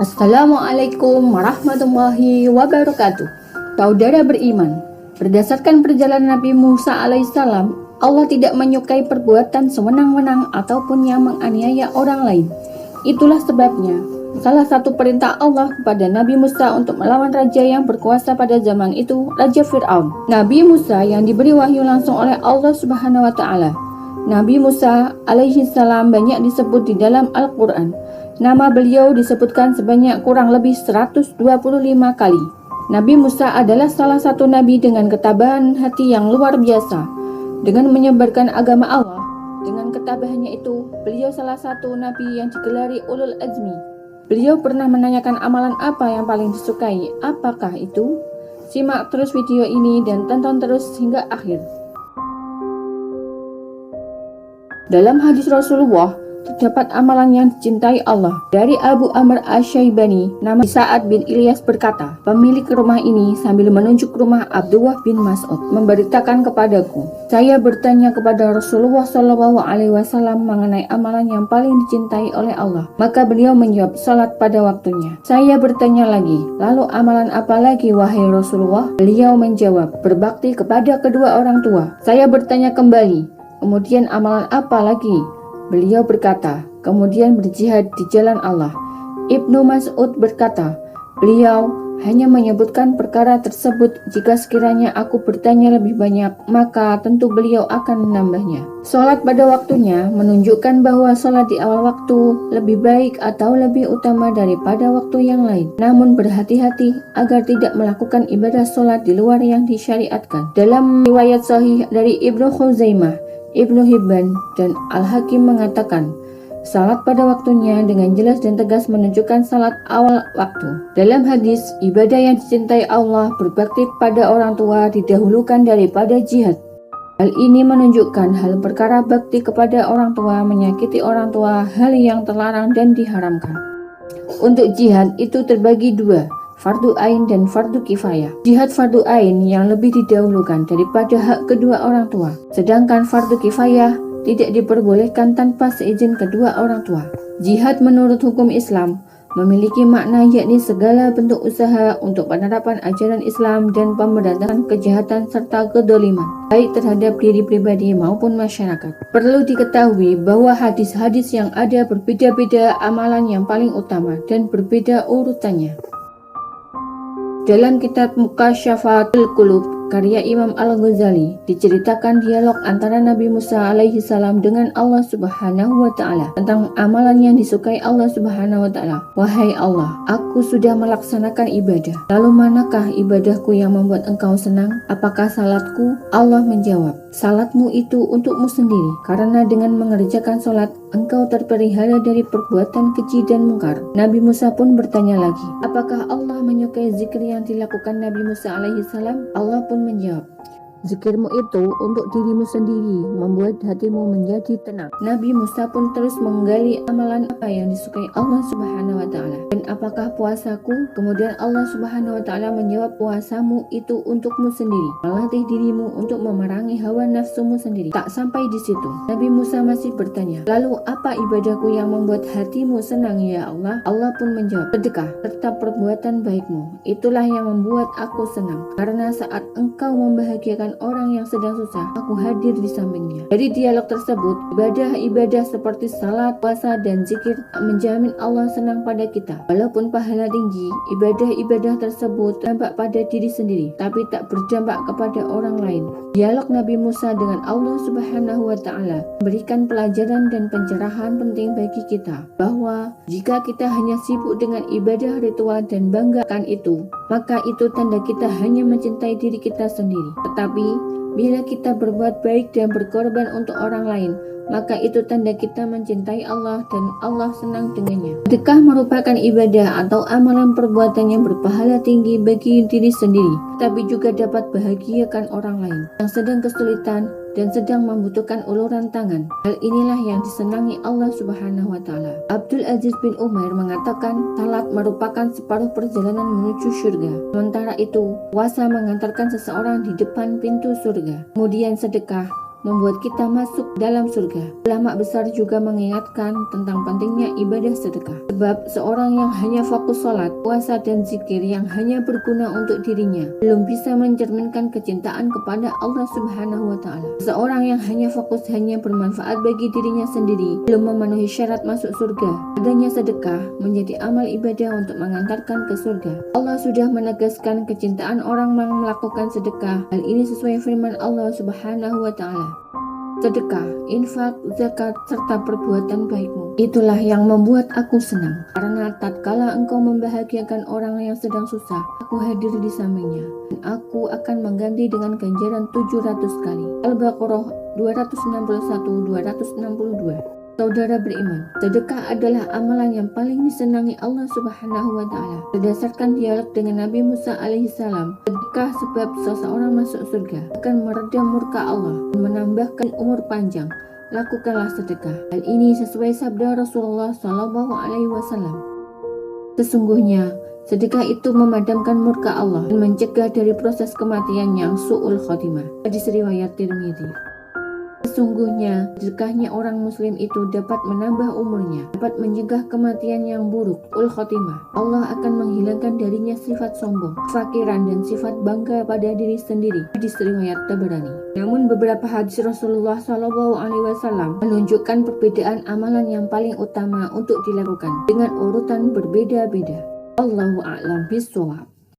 Assalamualaikum warahmatullahi wabarakatuh. Saudara beriman, berdasarkan perjalanan Nabi Musa alaihissalam, Allah tidak menyukai perbuatan sewenang-wenang ataupun yang menganiaya orang lain. Itulah sebabnya, salah satu perintah Allah kepada Nabi Musa untuk melawan raja yang berkuasa pada zaman itu, Raja Fir'aun. Nabi Musa yang diberi wahyu langsung oleh Allah Subhanahu wa Ta'ala. Nabi Musa alaihissalam banyak disebut di dalam Al-Quran. Nama beliau disebutkan sebanyak kurang lebih 125 kali. Nabi Musa adalah salah satu nabi dengan ketabahan hati yang luar biasa. Dengan menyebarkan agama Allah, dengan ketabahannya itu, beliau salah satu nabi yang digelari Ulul Azmi. Beliau pernah menanyakan amalan apa yang paling disukai. Apakah itu? Simak terus video ini dan tonton terus hingga akhir. Dalam hadis Rasulullah, terdapat amalan yang dicintai Allah. Dari Abu Amr Asy-Syaibani, nama Sa'ad bin Ilyas berkata, pemilik rumah ini sambil menunjuk rumah Abdullah bin Mas'ud memberitakan kepadaku, saya bertanya kepada Rasulullah SAW mengenai amalan yang paling dicintai oleh Allah. Maka beliau menjawab, salat pada waktunya. Saya bertanya lagi, lalu amalan apa lagi wahai Rasulullah? Beliau menjawab, berbakti kepada kedua orang tua. Saya bertanya kembali, kemudian amalan apa lagi? Beliau berkata, kemudian berjihad di jalan Allah. Ibnu Mas'ud berkata, beliau hanya menyebutkan perkara tersebut jika sekiranya aku bertanya lebih banyak, maka tentu beliau akan menambahnya. Salat pada waktunya menunjukkan bahwa salat di awal waktu lebih baik atau lebih utama daripada waktu yang lain. Namun berhati-hati agar tidak melakukan ibadah salat di luar yang disyariatkan. Dalam riwayat sahih dari Ibnu Khuzaimah, Ibnu Hibban dan Al-Hakim mengatakan, salat pada waktunya dengan jelas dan tegas menunjukkan salat awal waktu. Dalam hadis, ibadah yang dicintai Allah berbakti pada orang tua didahulukan daripada jihad. Hal ini menunjukkan hal perkara bakti kepada orang tua, menyakiti orang tua, hal yang terlarang dan diharamkan. Untuk jihad itu terbagi dua, fardu ain dan fardu kifayah. Jihad fardu ain yang lebih didahulukan daripada hak kedua orang tua. Sedangkan fardu kifayah tidak diperbolehkan tanpa seizin kedua orang tua. Jihad menurut hukum Islam memiliki makna yakni segala bentuk usaha untuk penerapan ajaran Islam dan pemberantasan kejahatan serta kedoliman, baik terhadap diri pribadi maupun masyarakat. Perlu diketahui bahwa hadis-hadis yang ada berbeda-beda amalan yang paling utama dan berbeda urutannya. Dalam kitab Mukasyyafatul Qulub karya Imam Al-Ghazali diceritakan dialog antara Nabi Musa alaihissalam dengan Allah Subhanahu wa Ta'ala tentang amalan yang disukai Allah Subhanahu wa Ta'ala. Wahai Allah, aku sudah melaksanakan ibadah, lalu manakah ibadahku yang membuat engkau senang? Apakah salatku? Allah menjawab, salatmu itu untukmu sendiri, karena dengan mengerjakan salat engkau terpelihara dari perbuatan keji dan mungkar. Nabi Musa pun bertanya lagi, apakah Allah menyukai zikir yang dilakukan Nabi Musa alaihissalam? Allah pun menjawab, zikirmu itu untuk dirimu sendiri, membuat hatimu menjadi tenang. Nabi Musa pun terus menggali amalan apa yang disukai Allah Subhanahu wa Ta'ala. Dan apakah puasaku? Kemudian Allah Subhanahu wa Ta'ala menjawab, puasamu itu untukmu sendiri, melatih dirimu untuk memerangi hawa nafsumu sendiri. Tak sampai di situ, Nabi Musa masih bertanya, lalu apa ibadahku yang membuat hatimu senang ya Allah? Allah pun menjawab, sedekah serta perbuatan baikmu, itulah yang membuat aku senang, karena saat engkau membahagiakan orang yang sedang susah, aku hadir di sampingnya. Dari dialog tersebut, ibadah-ibadah seperti salat, puasa, dan zikir menjamin Allah senang pada kita. Walaupun pahala tinggi, ibadah-ibadah tersebut tampak pada diri sendiri, tapi tak berdampak kepada orang lain. Dialog Nabi Musa dengan Allah Subhanahu wa Ta'ala memberikan pelajaran dan pencerahan penting bagi kita, bahwa jika kita hanya sibuk dengan ibadah ritual dan banggakan itu, maka itu tanda kita hanya mencintai diri kita sendiri. Tetapi bila kita berbuat baik dan berkorban untuk orang lain, maka itu tanda kita mencintai Allah dan Allah senang dengannya. Sedekah merupakan ibadah atau amalan perbuatan yang berpahala tinggi bagi diri sendiri, tapi juga dapat bahagiakan orang lain yang sedang kesulitan dan sedang membutuhkan uluran tangan. Hal inilah yang disenangi Allah Subhanahu wa Ta'ala. Abdul Aziz bin Umair mengatakan, salat merupakan separuh perjalanan menuju surga. Sementara itu, puasa mengantarkan seseorang di depan pintu surga. Kemudian sedekah membuat kita masuk dalam surga. Ulama besar juga mengingatkan tentang pentingnya ibadah sedekah. Sebab seorang yang hanya fokus sholat, puasa dan zikir yang hanya berguna untuk dirinya belum bisa mencerminkan kecintaan kepada Allah Subhanahu wa Ta'ala. Seorang yang hanya fokus hanya bermanfaat bagi dirinya sendiri belum memenuhi syarat masuk surga. Adanya sedekah menjadi amal ibadah untuk mengantarkan ke surga. Allah sudah menegaskan kecintaan orang yang melakukan sedekah. Hal ini sesuai firman Allah Subhanahu wa Ta'ala. Sedekah, infak, zakat, serta perbuatan baikmu, itulah yang membuat aku senang. Karena tatkala engkau membahagiakan orang yang sedang susah, aku hadir di sampingnya, dan aku akan mengganti dengan ganjaran 700 kali. Al-Baqarah 261-262. Saudara beriman, sedekah adalah amalan yang paling disenangi Allah Subhanahu wa Ta'ala. Berdasarkan dialog dengan Nabi Musa alaihissalam, sedekah sebab seseorang masuk surga akan meredam murka Allah dan menambahkan umur panjang. Lakukanlah sedekah. Hal ini sesuai sabda Rasulullah Shallallahu Alaihi Wasallam. Sesungguhnya sedekah itu memadamkan murka Allah dan mencegah dari proses kematian yang su'ul khotimah. Hadis riwayat Tirmidzi. Sesungguhnya, sedekahnya orang muslim itu dapat menambah umurnya, dapat mencegah kematian yang buruk, khotimah. Allah akan menghilangkan darinya sifat sombong, kefakiran, dan sifat bangga pada diri sendiri. Hadis riwayat Tabarani. Namun beberapa hadis Rasulullah SAW menunjukkan perbedaan amalan yang paling utama untuk dilakukan dengan urutan berbeda-beda. Allahu a'lam bishawab.